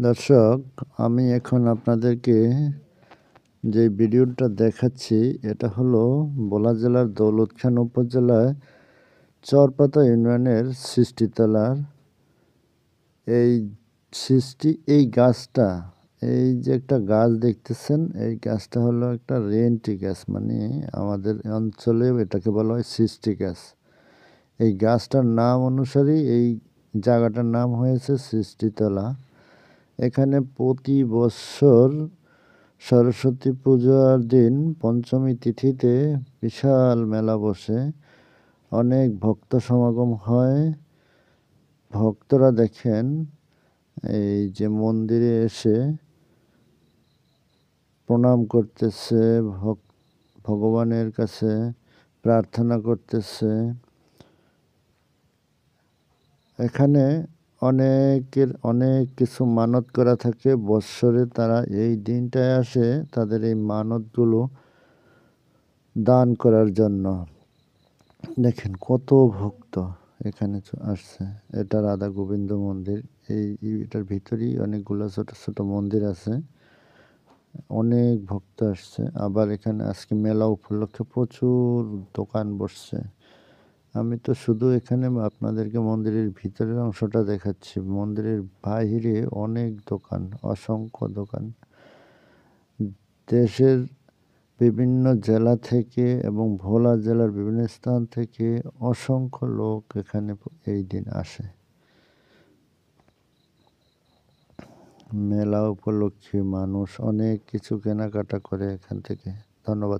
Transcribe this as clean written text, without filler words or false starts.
দর্শক, আমি এখন আপনাদেরকে যে ভিডিওটা দেখাচ্ছি এটা হলো ভোলা জেলার দৌলতখান উপজেলায় চরপাতা ইউনিয়নের সৃষ্টিতলার এই গাছটা, এই যে একটা গাছ দেখতেছেন, এই গাছটা হলো একটা রেন্টি গাছ, মানে আমাদের অঞ্চলে এটাকে বলা হয় সৃষ্টি গাছ। এই গাছটার নাম অনুসারেই এই জায়গাটার নাম হয়েছে সৃষ্টিতলা। এখানে প্রতি বছর সরস্বতী পূজার দিন পঞ্চমী তিথিতে বিশাল মেলা বসে, অনেক ভক্ত সমাগম হয়। ভক্তরা দেখেন এই যে মন্দিরে এসে প্রণাম করতেছে, ভগবানের কাছে প্রার্থনা করতেছে। এখানে অনেক কিছু মানত করা থাকে বৎসরে, তারা এই দিনটায় আসে তাদের এই মানতগুলো দান করার জন্য। দেখেন কত ভক্ত এখানে আসছে। এটা রাধা গোবিন্দ মন্দির। এটার ভিতরেই অনেকগুলো ছোট ছোট মন্দির আছে। অনেক ভক্ত আসছে। আবার এখানে আজকে মেলা উপলক্ষে প্রচুর দোকান বসছে। আমি তো শুধু এখানে আপনাদেরকে মন্দিরের ভিতরের অংশটা দেখাচ্ছি, মন্দিরের বাহিরে অনেক দোকান, অসংখ্য দোকান। দেশের বিভিন্ন জেলা থেকে এবং ভোলা জেলার বিভিন্ন স্থান থেকে অসংখ্য লোক এখানে এই দিন আসে। মেলা উপলক্ষে মানুষ অনেক কিছু কেনাকাটা করে এখান থেকে। ধন্যবাদ।